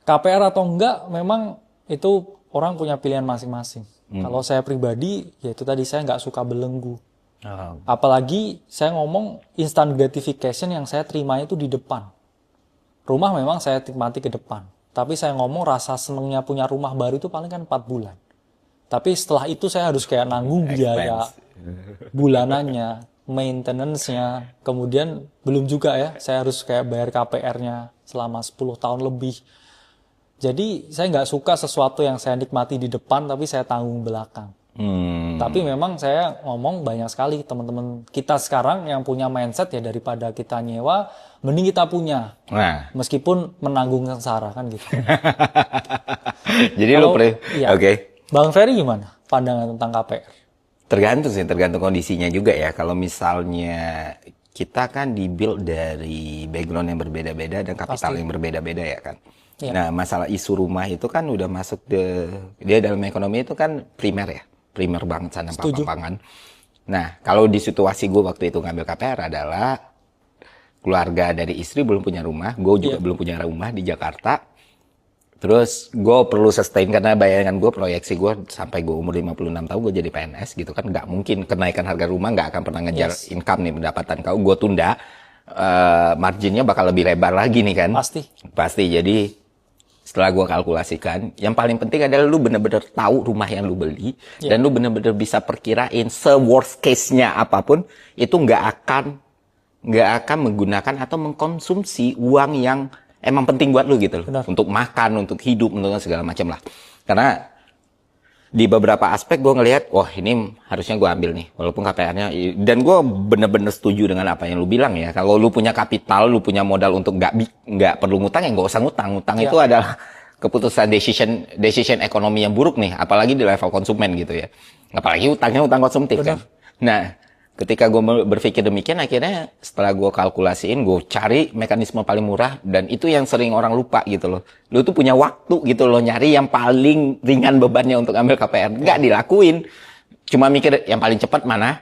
KPR atau enggak, memang itu orang punya pilihan masing-masing. Kalau saya pribadi, ya itu tadi saya nggak suka belenggu. Apalagi saya ngomong instant gratification yang saya terima itu di depan. Rumah memang saya nikmati ke depan. Tapi saya ngomong rasa senengnya punya rumah baru itu paling kan 4 bulan. Tapi setelah itu saya harus kayak nanggung biaya bulanannya, maintenance-nya. Kemudian belum juga ya, saya harus kayak bayar KPR-nya selama 10 tahun lebih. Jadi saya nggak suka sesuatu yang saya nikmati di depan tapi saya tanggung belakang. Tapi memang saya ngomong banyak sekali teman-teman kita sekarang yang punya mindset ya daripada kita nyewa, mending kita punya. Nah, Meskipun menanggung sengsara kan gitu. jadi Iya. Oke. Bang Ferry gimana pandangan tentang KPR? Tergantung sih, tergantung kondisinya juga ya. Kalau misalnya kita kan dibuild dari background yang berbeda-beda dan kapital yang berbeda-beda ya kan. Iya. Nah, masalah isu rumah itu kan udah masuk dia dalam ekonomi itu kan primer ya. Primer banget sana papan. Nah, kalau di situasi gue waktu itu ngambil KPR adalah keluarga dari istri belum punya rumah, gue juga belum punya rumah di Jakarta. Terus gue perlu sustain karena bayangan gue, proyeksi gue sampai gue umur 56 tahun gue jadi PNS gitu kan. Nggak mungkin kenaikan harga rumah nggak akan pernah ngejar income nih, pendapatan kau. Gue tunda, marginnya bakal lebih lebar lagi nih kan. Pasti. Jadi setelah gue kalkulasikan, yang paling penting adalah lu bener-bener tahu rumah yang lu beli dan lu bener-bener bisa perkirain se-worst case-nya apapun itu nggak akan menggunakan atau mengkonsumsi uang yang emang penting buat lu gitu loh. Untuk makan, untuk hidup, untuk segala macam lah. Karena di beberapa aspek gue ngelihat, wah ini harusnya gue ambil nih, walaupun KPR-nya. Dan gue bener-bener setuju dengan apa yang lu bilang ya. Kalau lu punya kapital, lu punya modal untuk nggak perlu ngutang ya nggak usah ngutang. Ngutang itu adalah keputusan decision ekonomi yang buruk nih, apalagi di level konsumen gitu ya. Apalagi utangnya utang konsumtif kan. Nah, ketika gue berpikir demikian, akhirnya setelah gue kalkulasiin, gue cari mekanisme paling murah, dan itu yang sering orang lupa gitu loh. Lu tuh punya waktu gitu loh, nyari yang paling ringan bebannya untuk ambil KPR. Nggak dilakuin. Cuma mikir yang paling cepat mana,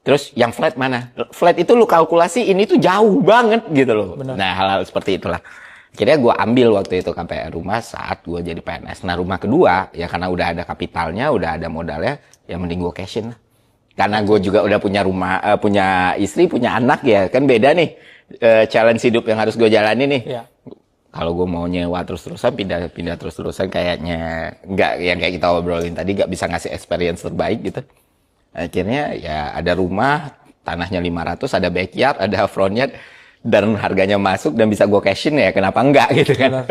terus yang flat mana. Flat itu lu kalkulasi, ini tuh jauh banget gitu loh. Nah, hal-hal seperti itulah. Akhirnya gue ambil waktu itu KPR rumah saat gue jadi PNS. Nah, rumah kedua, ya karena udah ada kapitalnya, udah ada modalnya, ya mending gue cashin lah. Karena gue juga udah punya rumah, punya istri, punya anak ya. Kan beda nih challenge hidup yang harus gue jalani nih. Kalau gue mau nyewa terus-terusan, pindah terus-terusan kayaknya nggak, yang kayak kita obrolin tadi, nggak bisa ngasih experience terbaik gitu. Akhirnya ya ada rumah, tanahnya 500, ada backyard, ada frontyard, dan harganya masuk dan bisa gue cashin ya, kenapa enggak gitu kan.